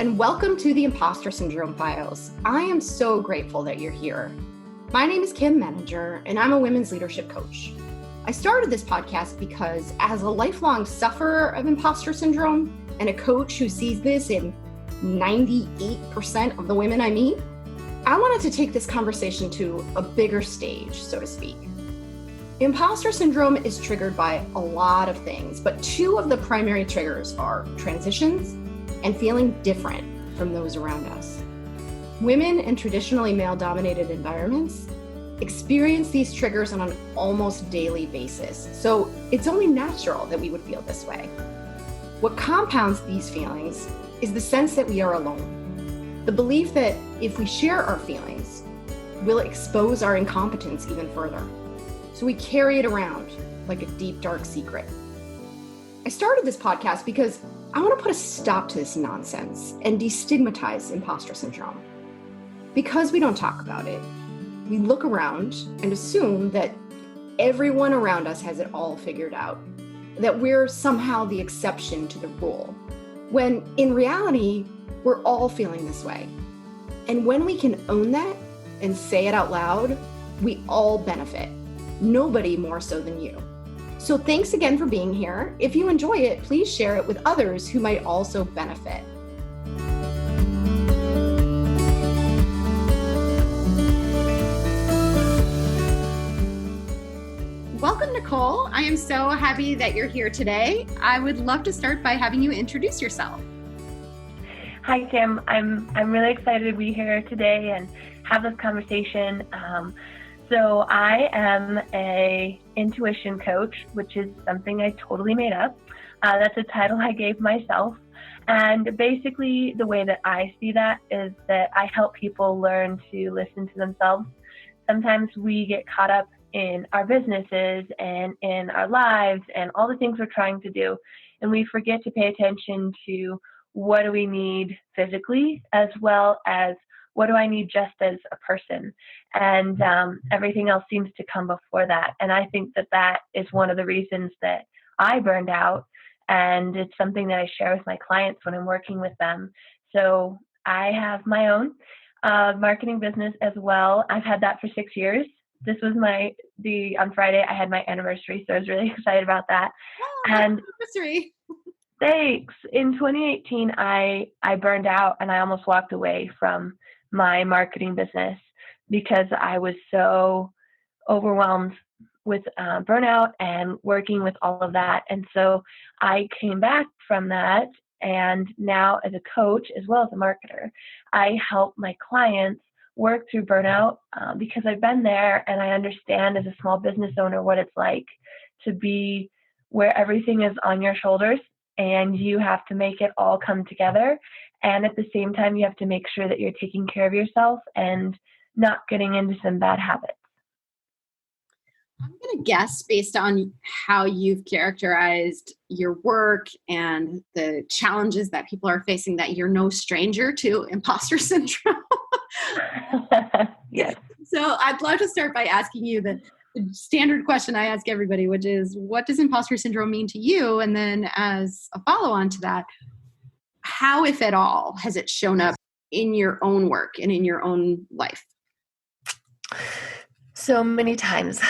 and welcome to the Impostor Syndrome Files. I am so grateful that you're here. My name is Kim Menninger, and I'm a women's leadership coach. I started this podcast because as a lifelong sufferer of imposter syndrome and a coach who sees this in 98% of the women I meet, I wanted to take this conversation to a bigger stage, so to speak. Imposter syndrome is triggered by a lot of things, but two of the primary triggers are transitions and feeling different from those around us. Women in traditionally male-dominated environments experience these triggers on an almost daily basis, so it's only natural that we would feel this way. What compounds these feelings is the sense that we are alone. The belief that if we share our feelings, we'll expose our incompetence even further. So we carry it around like a deep, dark secret. I started this podcast because I want to put a stop to this nonsense and destigmatize imposter syndrome. Because we don't talk about it, we look around and assume that everyone around us has it all figured out, that we're somehow the exception to the rule, when in reality, we're all feeling this way. And when we can own that and say it out loud, we all benefit. Nobody more so than you. So thanks again for being here. If you enjoy it, please share it with others who might also benefit. Welcome, Nikole. I am so happy that you're here today. I would love to start by having you introduce yourself. Hi, Kim. I'm really excited to be here today and have this conversation. So I am a intuition coach, which is something I totally made up. That's a title I gave myself. And basically the way that I see that is that I help people learn to listen to themselves. Sometimes we get caught up in our businesses and in our lives and all the things we're trying to do. And we forget to pay attention to what do we need physically, as well as what do I need just as a person? And everything else seems to come before that. And I think that that is one of the reasons that I burned out. And it's something that I share with my clients when I'm working with them. So I have my own marketing business as well. I've had that for 6 years. This was on Friday, I had my anniversary. So I was really excited about that. Oh, and anniversary. Thanks. In 2018, I burned out and I almost walked away from my marketing business because I was so overwhelmed with burnout and working with all of that. And so I came back from that. And now as a coach, as well as a marketer, I help my clients work through burnout because I've been there and I understand as a small business owner what it's like to be where everything is on your shoulders and you have to make it all come together. And at the same time, you have to make sure that you're taking care of yourself and not getting into some bad habits. I'm going to guess, based on how you've characterized your work and the challenges that people are facing, that you're no stranger to imposter syndrome. Yes. So I'd love to start by asking you the standard question I ask everybody, which is, what does imposter syndrome mean to you? And then as a follow-on to that, how, if at all, has it shown up in your own work and in your own life? So many times.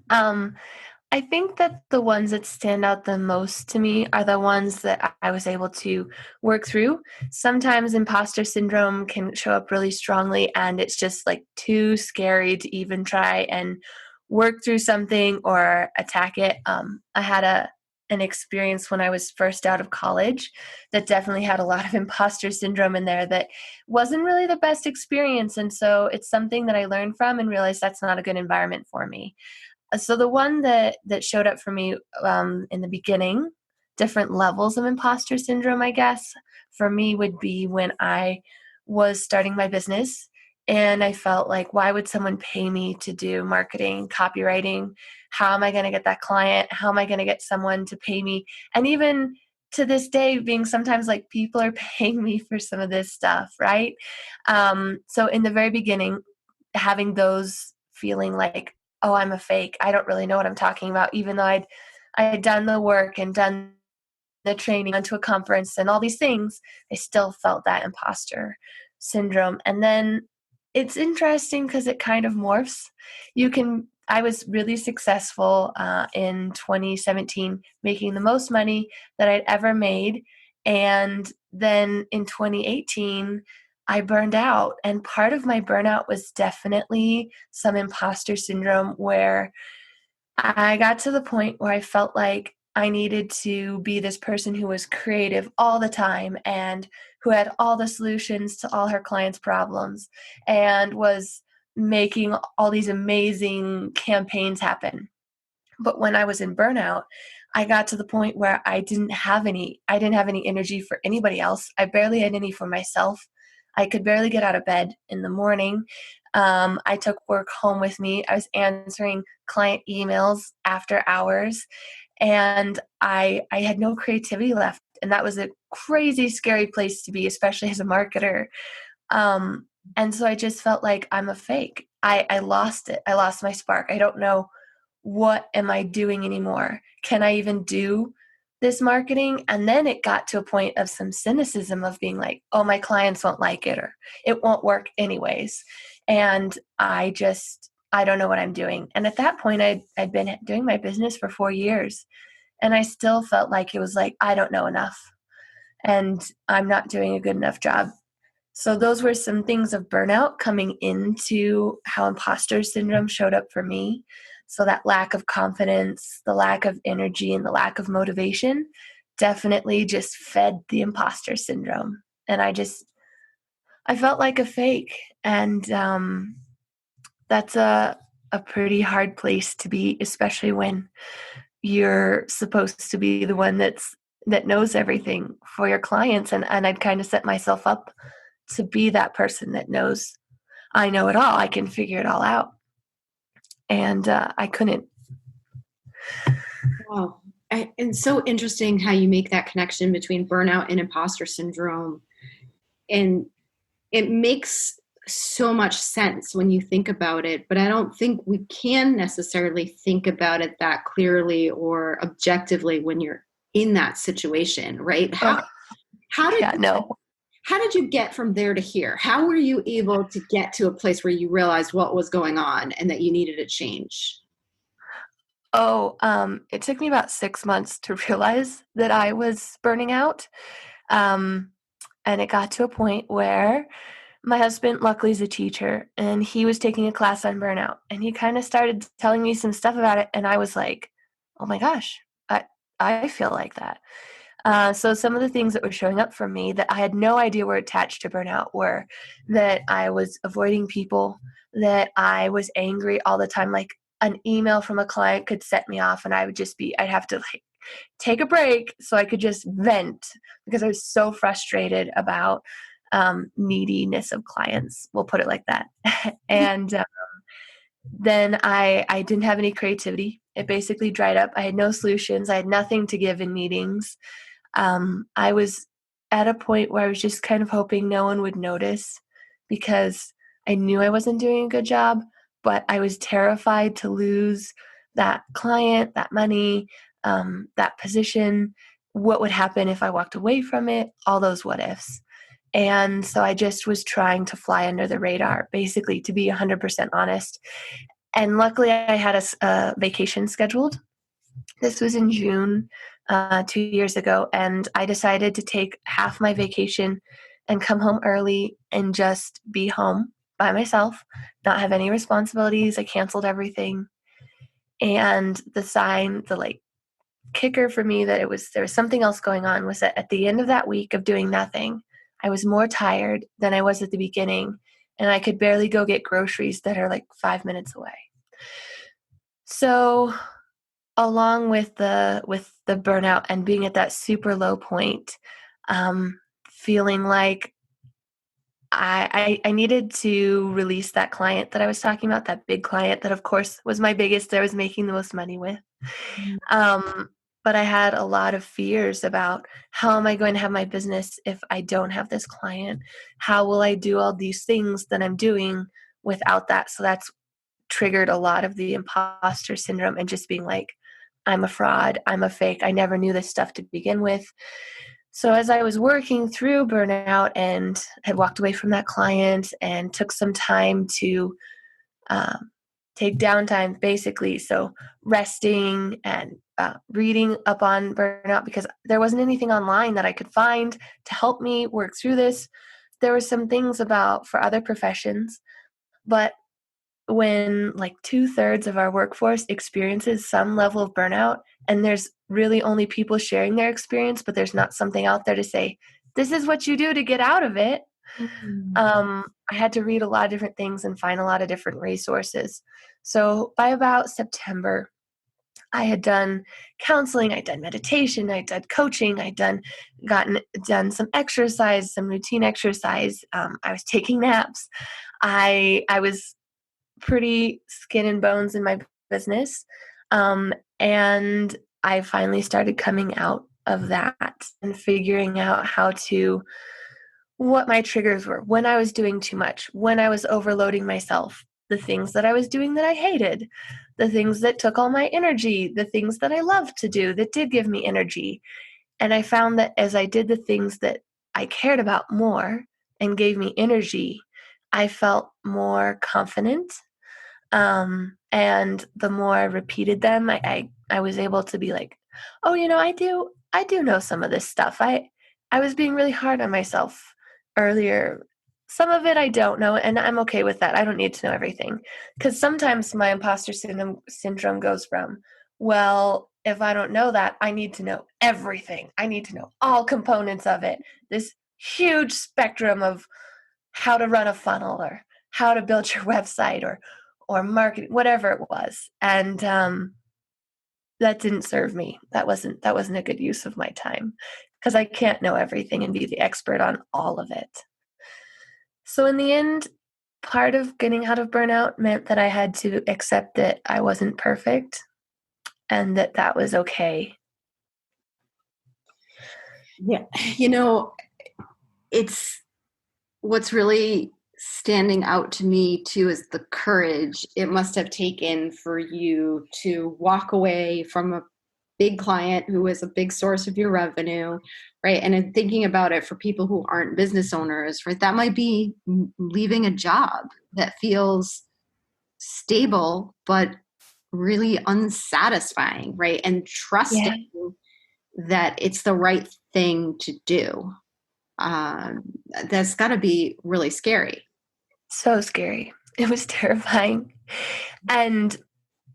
I think that the ones that stand out the most to me are the ones that I was able to work through. Sometimes imposter syndrome can show up really strongly and it's just like too scary to even try and work through something or attack it. I had an experience when I was first out of college that definitely had a lot of imposter syndrome in there that wasn't really the best experience. And so it's something that I learned from and realized that's not a good environment for me. So the one that showed up for me in the beginning, different levels of imposter syndrome, I guess, for me would be when I was starting my business and I felt like, why would someone pay me to do marketing, copywriting? How am I going to get that client? How am I going to get someone to pay me? And even to this day, being sometimes like people are paying me for some of this stuff, right? So in the very beginning, having those feeling like, oh, I'm a fake. I don't really know what I'm talking about, even though I had done the work and done the training, went to a conference and all these things, I still felt that imposter syndrome. And then it's interesting because it kind of morphs. I was really successful in 2017, making the most money that I'd ever made. And then in 2018, I burned out. And part of my burnout was definitely some imposter syndrome, where I got to the point where I felt like I needed to be this person who was creative all the time and who had all the solutions to all her clients' problems and was making all these amazing campaigns happen. But when I was in burnout, I got to the point where I didn't have any energy for anybody else. I barely had any for myself. I could barely get out of bed in the morning. I took work home with me. I was answering client emails after hours, and I had no creativity left. And that was a crazy, scary place to be, especially as a marketer. And so I just felt like I'm a fake. I lost it. I lost my spark. I don't know, what am I doing anymore? Can I even do this marketing? And then it got to a point of some cynicism of being like, oh, my clients won't like it, or it won't work anyways. And I don't know what I'm doing. And at that point, I'd been doing my business for 4 years, and I still felt like it was like, I don't know enough and I'm not doing a good enough job. So those were some things of burnout coming into how imposter syndrome showed up for me. So that lack of confidence, the lack of energy, and the lack of motivation definitely just fed the imposter syndrome. And I felt like a fake. And that's a pretty hard place to be, especially when you're supposed to be the one that knows everything for your clients. And I'd kind of set myself up to be that person that knows, I know it all, I can figure it all out. And I couldn't. Wow. And so interesting how you make that connection between burnout and imposter syndrome. And it makes so much sense when you think about it, but I don't think we can necessarily think about it that clearly or objectively when you're in that situation, right? How did you get from there to here? How were you able to get to a place where you realized what was going on and that you needed a change? It took me about 6 months to realize that I was burning out. And it got to a point where my husband, luckily, is a teacher, and he was taking a class on burnout, and he kind of started telling me some stuff about it. And I was like, oh my gosh, I feel like that. So some of the things that were showing up for me that I had no idea were attached to burnout were that I was avoiding people, that I was angry all the time. Like, an email from a client could set me off, and I'd have to like take a break so I could just vent because I was so frustrated about neediness of clients. We'll put it like that. And then I didn't have any creativity. It basically dried up. I had no solutions. I had nothing to give in meetings. I was at a point where I was just kind of hoping no one would notice because I knew I wasn't doing a good job, but I was terrified to lose that client, that money, that position. What would happen if I walked away from it? All those what ifs. And so I just was trying to fly under the radar, basically, to be 100% honest. And luckily, I had a vacation scheduled. This was in June 2 years ago, and I decided to take half my vacation and come home early and just be home by myself, not have any responsibilities. I canceled everything. And the kicker for me that there was something else going on was that at the end of that week of doing nothing, I was more tired than I was at the beginning, and I could barely go get groceries that are like 5 minutes away. So along with the burnout and being at that super low point, feeling like I needed to release that client that I was talking about, that big client that of course was my biggest, that I was making the most money with. But I had a lot of fears about how am I going to have my business if I don't have this client? How will I do all these things that I'm doing without that? So that's triggered a lot of the imposter syndrome and just being like, I'm a fraud, I'm a fake, I never knew this stuff to begin with. So as I was working through burnout and had walked away from that client and took some time to take downtime, basically, so resting and reading up on burnout, because there wasn't anything online that I could find to help me work through this. There were some things about for other professions, but when like 2/3 of our workforce experiences some level of burnout, and there's really only people sharing their experience, but there's not something out there to say, this is what you do to get out of it. I had to read a lot of different things and find a lot of different resources. So by about September, I had done counseling, I'd done meditation, I'd done coaching, done some exercise, some routine exercise. I was taking naps. I was pretty skin and bones in my business. And I finally started coming out of that and figuring out what my triggers were, when I was doing too much, when I was overloading myself, the things that I was doing that I hated, the things that took all my energy, the things that I loved to do that did give me energy. And I found that as I did the things that I cared about more and gave me energy, I felt more confident. And the more I repeated them, I was able to be like, oh, I do know some of this stuff. I was being really hard on myself earlier. Some of it I don't know, and I'm okay with that. I don't need to know everything. Because sometimes my imposter syndrome goes from, well, if I don't know that, I need to know everything. I need to know all components of it. This huge spectrum of how to run a funnel or how to build your website or marketing, whatever it was. And that didn't serve me. That wasn't a good use of my time, because I can't know everything and be the expert on all of it. So in the end, part of getting out of burnout meant that I had to accept that I wasn't perfect and that was okay. Yeah. It's what's really standing out to me too is the courage it must have taken for you to walk away from a big client who is a big source of your revenue, right? And in thinking about it for people who aren't business owners, right, that might be leaving a job that feels stable but really unsatisfying, right? And trusting that it's the right thing to do. That's got to be really scary. So scary. It was terrifying. And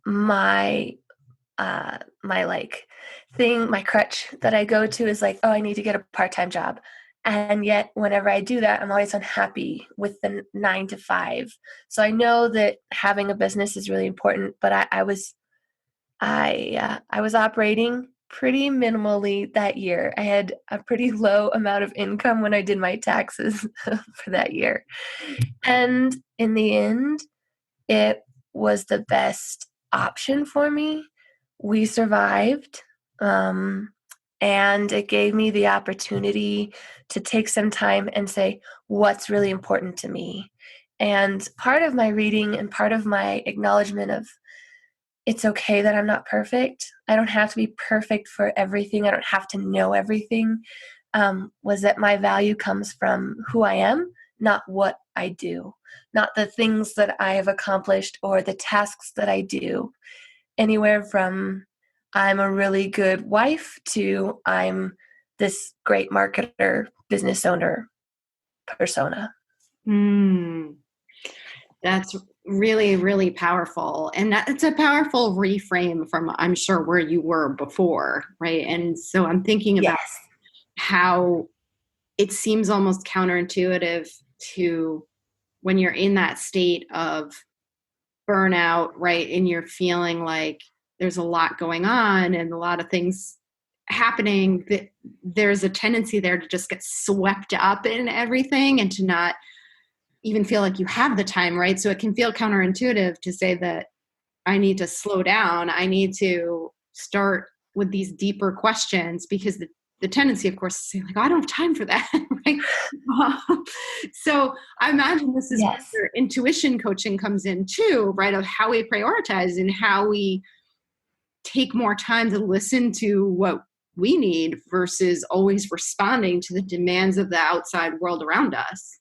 my my crutch that I go to is like, oh, I need to get a part-time job. And yet whenever I do that, I'm always unhappy with the 9 to 5. So I know that having a business is really important, but I was operating pretty minimally that year. I had a pretty low amount of income when I did my taxes for that year. And in the end, it was the best option for me. We survived, and it gave me the opportunity to take some time and say, what's really important to me? And part of my reading and part of my acknowledgement of it's okay that I'm not perfect. I don't have to be perfect for everything. I don't have to know everything. Was that my value comes from who I am, not what I do, not the things that I have accomplished or the tasks that I do. Anywhere from I'm a really good wife to I'm this great marketer, business owner persona. That's really, really powerful. And it's a powerful reframe from, I'm sure, where you were before, right? And so I'm thinking about how it seems almost counterintuitive to when you're in that state of burnout, right? And you're feeling like there's a lot going on and a lot of things happening, that there's a tendency there to just get swept up in everything and to not even feel like you have the time, right? So it can feel counterintuitive to say that I need to slow down. I need to start with these deeper questions, because the tendency, of course, is to say like, oh, I don't have time for that, right? So I imagine this is where intuition coaching comes in too, right? Of how we prioritize and how we take more time to listen to what we need versus always responding to the demands of the outside world around us.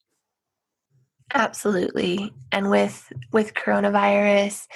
Absolutely. And with coronavirus,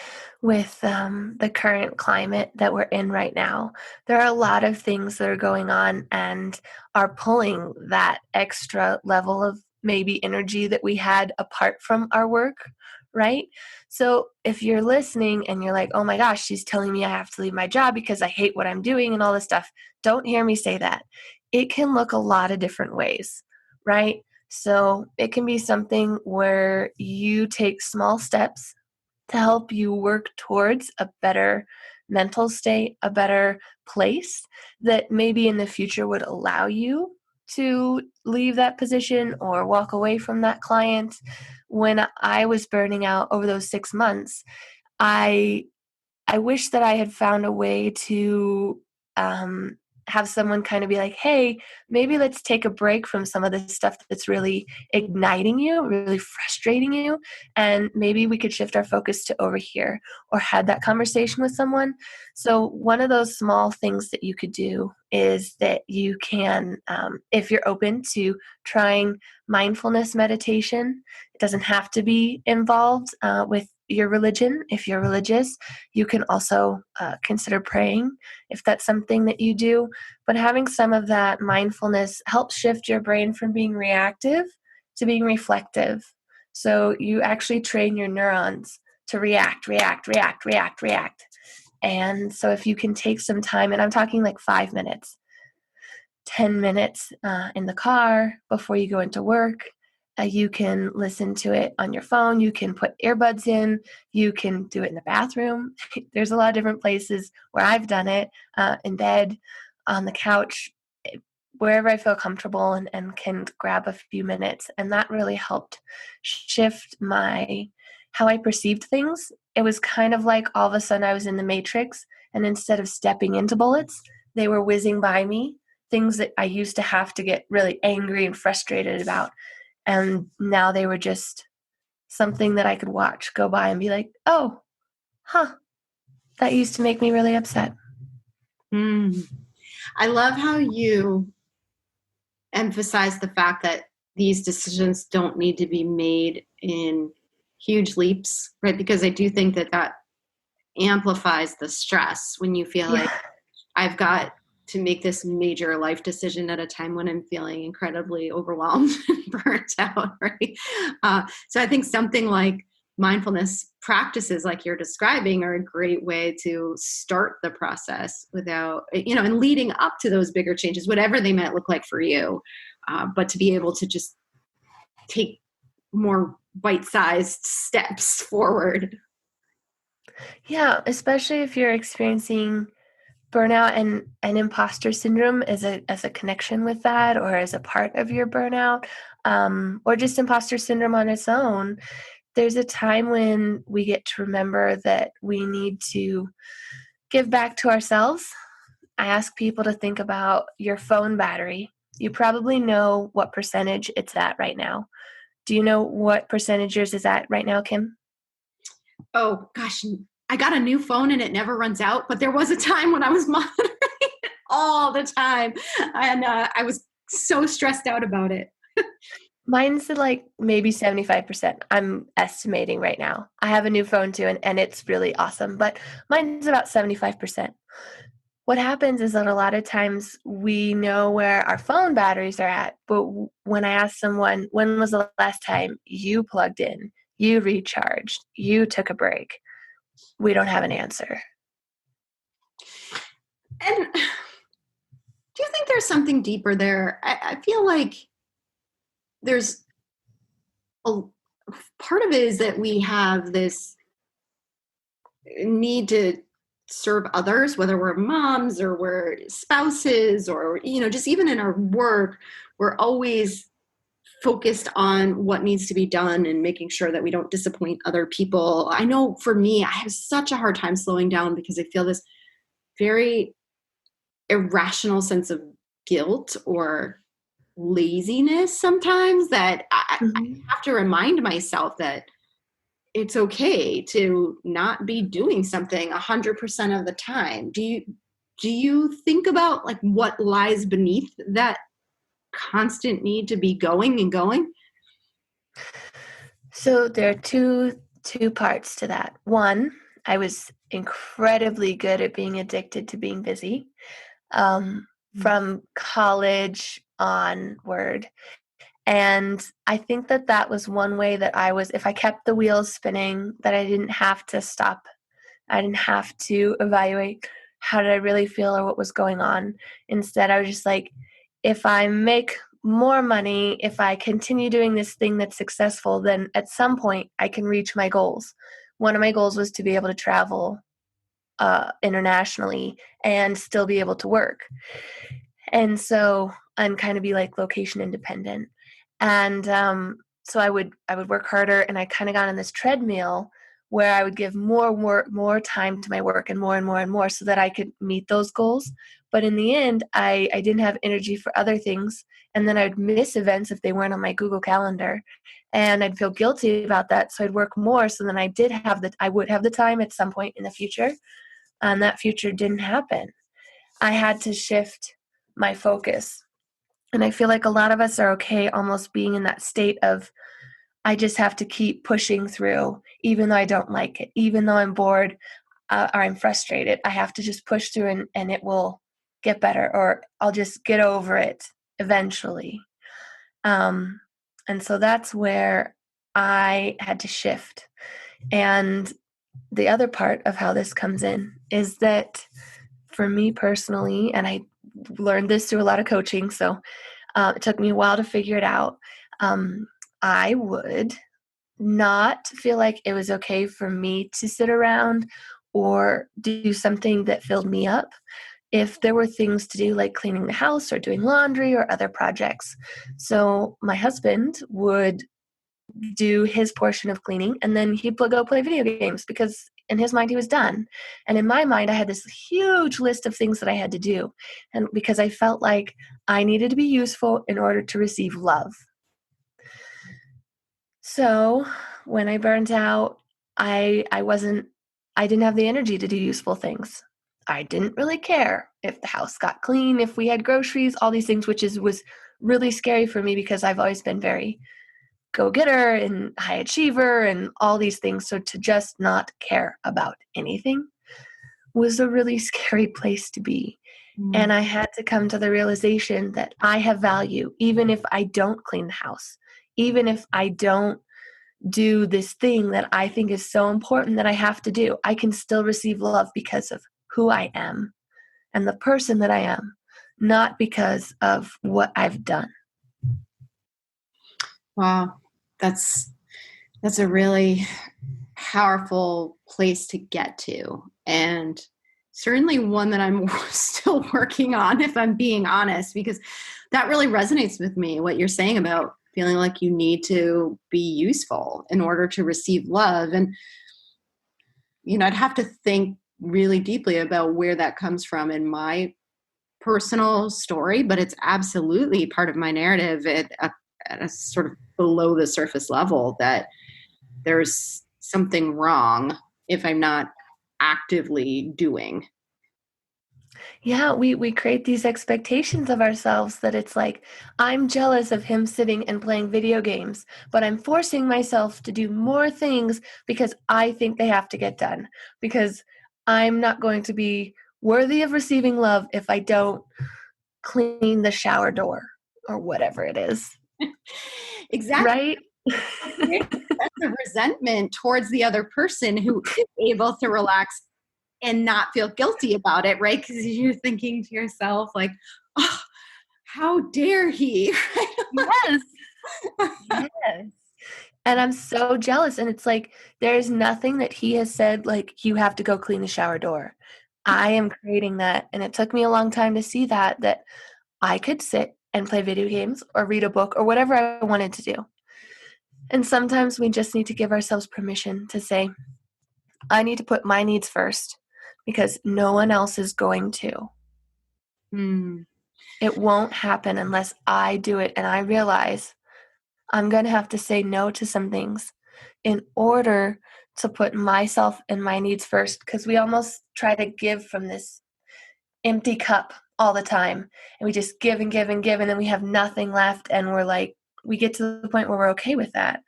with the current climate that we're in right now, there are a lot of things that are going on and are pulling that extra level of maybe energy that we had apart from our work, right? So if you're listening and you're like, oh my gosh, she's telling me I have to leave my job because I hate what I'm doing and all this stuff, don't hear me say that. It can look a lot of different ways, right? So it can be something where you take small steps to help you work towards a better mental state, a better place that maybe in the future would allow you to leave that position or walk away from that client. When I was burning out over those 6 months, I wish that I had found a way to have someone kind of be like, hey, maybe let's take a break from some of this stuff that's really igniting you, really frustrating you, and maybe we could shift our focus to over here, or had that conversation with someone. So one of those small things that you could do is that you can, if you're open to trying mindfulness meditation, it doesn't have to be involved with your religion. If you're religious, you can also consider praying if that's something that you do. But having some of that mindfulness helps shift your brain from being reactive to being reflective. So you actually train your neurons to react. And so if you can take some time, and I'm talking like 5 minutes, 10 minutes in the car before you go into work, you can listen to it on your phone. You can put earbuds in. You can do it in the bathroom. There's a lot of different places where I've done it, in bed, on the couch, wherever I feel comfortable and can grab a few minutes. And that really helped shift how I perceived things. It was kind of like all of a sudden I was in the Matrix, and instead of stepping into bullets, they were whizzing by me, things that I used to have to get really angry and frustrated about. And now they were just something that I could watch go by and be like, oh, that used to make me really upset. I love how you emphasize the fact that these decisions don't need to be made in huge leaps, right? Because I do think that amplifies the stress when you feel like I've got to make this major life decision at a time when I'm feeling incredibly overwhelmed and burnt out, right? So I think something like mindfulness practices like you're describing are a great way to start the process without, and leading up to those bigger changes, whatever they might look like for you, but to be able to just take more bite-sized steps forward. Yeah, especially if you're experiencing burnout and imposter syndrome as a connection with that, or as a part of your burnout, or just imposter syndrome on its own. There's a time when we get to remember that we need to give back to ourselves. I ask people to think about your phone battery. You probably know what percentage it's at right now. Do you know what percentage yours is at right now, Kim? Oh, gosh. I got a new phone and it never runs out, but there was a time when I was monitoring it all the time. And I was so stressed out about it. Mine's like maybe 75%. I'm estimating right now. I have a new phone too, and it's really awesome, but mine's about 75%. What happens is that a lot of times we know where our phone batteries are at, but when I ask someone, when was the last time you plugged in, you recharged, you took a break, we don't have an answer. And do you think there's something deeper there? I feel like there's a part of it is that we have this need to serve others, whether we're moms or we're spouses or, just even in our work, we're always focused on what needs to be done and making sure that we don't disappoint other people. I know for me, I have such a hard time slowing down because I feel this very irrational sense of guilt or laziness sometimes that I have to remind myself that it's okay to not be doing something 100% of the time. Do you think about like what lies beneath that constant need to be going and going? So there are two parts to that. One, I was incredibly good at being addicted to being busy. From college onward. And I think that that was one way that if I kept the wheels spinning, that I didn't have to stop. I didn't have to evaluate how did I really feel or what was going on. Instead, I was just like, if I make more money, if I continue doing this thing that's successful, then at some point I can reach my goals. One of my goals was to be able to travel internationally and still be able to work. And so I'm kind of be like location independent. And so I would work harder, and I kind of got on this treadmill where I would give more time to my work and more so that I could meet those goals. But in the end, I didn't have energy for other things. And then I'd miss events if they weren't on my Google Calendar. And I'd feel guilty about that. So I'd work more so then I would have the time at some point in the future. And that future didn't happen. I had to shift my focus. And I feel like a lot of us are okay almost being in that state of, I just have to keep pushing through, even though I don't like it, even though I'm bored or I'm frustrated. I have to just push through and it will get better, or I'll just get over it eventually. And so that's where I had to shift. And the other part of how this comes in is that for me personally, and I learned this through a lot of coaching, so it took me a while to figure it out. I would not feel like it was okay for me to sit around or do something that filled me up if there were things to do like cleaning the house or doing laundry or other projects. So my husband would do his portion of cleaning, and then he'd go play video games because in his mind he was done. And in my mind I had this huge list of things that I had to do, and because I felt like I needed to be useful in order to receive love. So when I burnt out, I didn't have the energy to do useful things. I didn't really care if the house got clean, if we had groceries, all these things, which was really scary for me because I've always been very go-getter and high achiever and all these things. So to just not care about anything was a really scary place to be. And I had to come to the realization that I have value, even if I don't clean the house, even if I don't do this thing that I think is so important that I have to do. I can still receive love because of who I am and the person that I am, not because of what I've done. Wow, that's a really powerful place to get to, and certainly one that I'm still working on, if I'm being honest, because that really resonates with me, what you're saying about feeling like you need to be useful in order to receive love. And, I'd have to think really deeply about where that comes from in my personal story, but it's absolutely part of my narrative at a sort of below the surface level, that there's something wrong if I'm not actively doing. Yeah, we create these expectations of ourselves that it's like, I'm jealous of him sitting and playing video games, but I'm forcing myself to do more things because I think they have to get done, because I'm not going to be worthy of receiving love if I don't clean the shower door or whatever it is. Exactly. Right? That's a resentment towards the other person who is able to relax and not feel guilty about it, right? Because you're thinking to yourself like, oh, how dare he? Yes. Yes. And I'm so jealous. And it's like, there's nothing that he has said, like, you have to go clean the shower door. I am creating that. And it took me a long time to see that I could sit and play video games or read a book or whatever I wanted to do. And sometimes we just need to give ourselves permission to say, I need to put my needs first because no one else is going to. It won't happen unless I do it. And I realize I'm going to have to say no to some things. in order to put myself and my needs first, because we almost try to give from this empty cup all the time, and we just give and give and give, and then we have nothing left, and we're like, we get to the point where we're okay with that.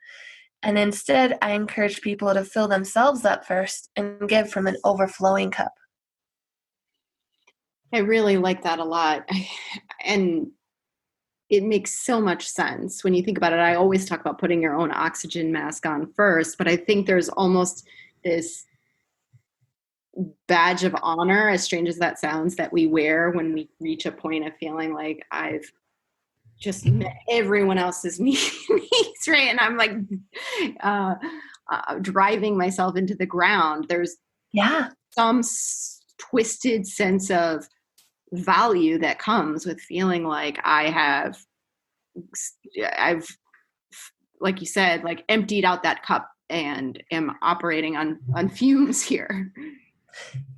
And instead, I encourage people to fill themselves up first and give from an overflowing cup. I really like that a lot. And it makes so much sense when you think about it. I always talk about putting your own oxygen mask on first, but I think there's almost this badge of honor, as strange as that sounds, that we wear when we reach a point of feeling like I've just met everyone else's needs, right? And I'm like driving myself into the ground. There's some twisted sense of value that comes with feeling like I've, like you said, like emptied out that cup and am operating on fumes here.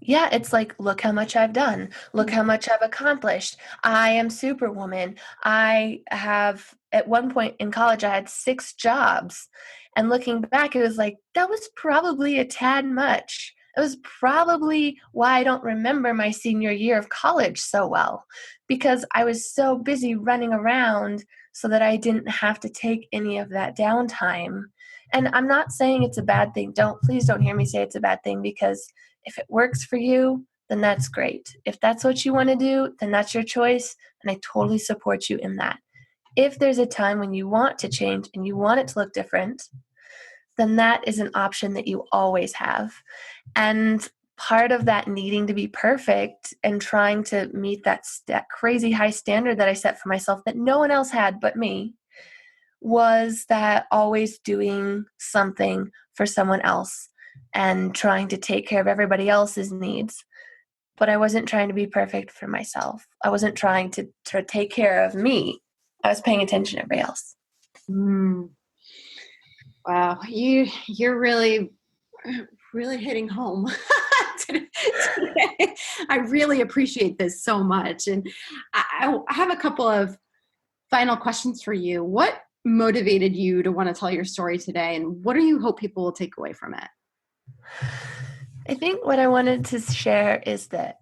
Yeah, it's like, look how much I've done. Look how much I've accomplished. I am Superwoman. I have, at one point in college, I had 6 jobs. And looking back, it was like, that was probably a tad much. It was probably why I don't remember my senior year of college so well, because I was so busy running around so that I didn't have to take any of that downtime. And I'm not saying it's a bad thing. Please don't hear me say it's a bad thing, because if it works for you, then that's great. If that's what you want to do, then that's your choice, and I totally support you in that. If there's a time when you want to change and you want it to look different, then that is an option that you always have. And part of that needing to be perfect and trying to meet that crazy high standard that I set for myself that no one else had but me was that always doing something for someone else and trying to take care of everybody else's needs. But I wasn't trying to be perfect for myself. I wasn't trying to take care of me. I was paying attention to everybody else. Wow, you're really hitting home today. I really appreciate this so much. And I have a couple of final questions for you. What motivated you to want to tell your story today, and what do you hope people will take away from it? I think what I wanted to share is that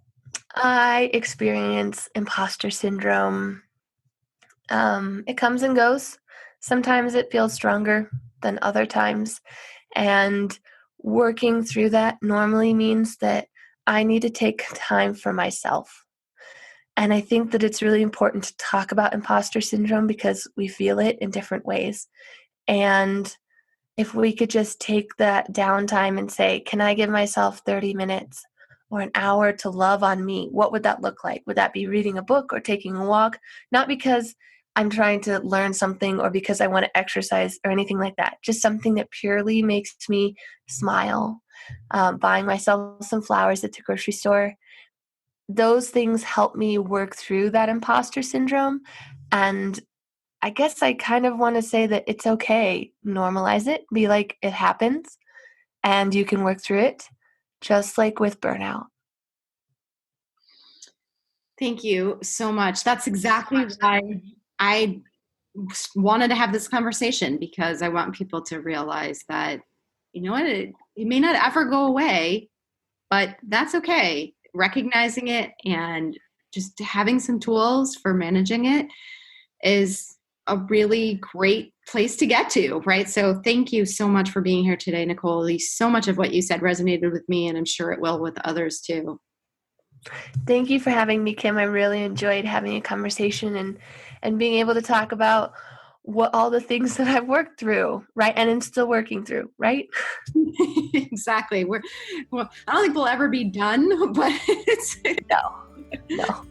I experience imposter syndrome. It comes and goes. Sometimes it feels stronger than other times. And working through that normally means that I need to take time for myself. And I think that it's really important to talk about imposter syndrome because we feel it in different ways. And if we could just take that downtime and say, can I give myself 30 minutes or an hour to love on me? What would that look like? Would that be reading a book or taking a walk? Not because I'm trying to learn something or because I want to exercise or anything like that. Just something that purely makes me smile. Buying myself some flowers at the grocery store. Those things help me work through that imposter syndrome. And I guess I kind of want to say that it's okay. Normalize it. Be like, it happens. And you can work through it. Just like with burnout. Thank you so much. That's exactly why I wanted to have this conversation, because I want people to realize that, you know what, it may not ever go away, but that's okay. Recognizing it and just having some tools for managing it is a really great place to get to, right? So thank you so much for being here today, Nikole. So much of what you said resonated with me, and I'm sure it will with others too. Thank you for having me, Kim. I really enjoyed having a conversation and being able to talk about what all the things that I've worked through, right? And I'm still working through, right? Exactly. Well, I don't think we'll ever be done, but it's No.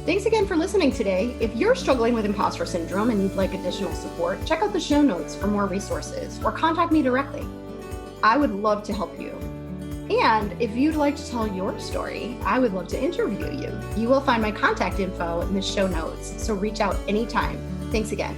Thanks again for listening today. If you're struggling with imposter syndrome and you'd like additional support, check out the show notes for more resources or contact me directly. I would love to help you. And if you'd like to tell your story, I would love to interview you. You will find my contact info in the show notes, so reach out anytime. Thanks again.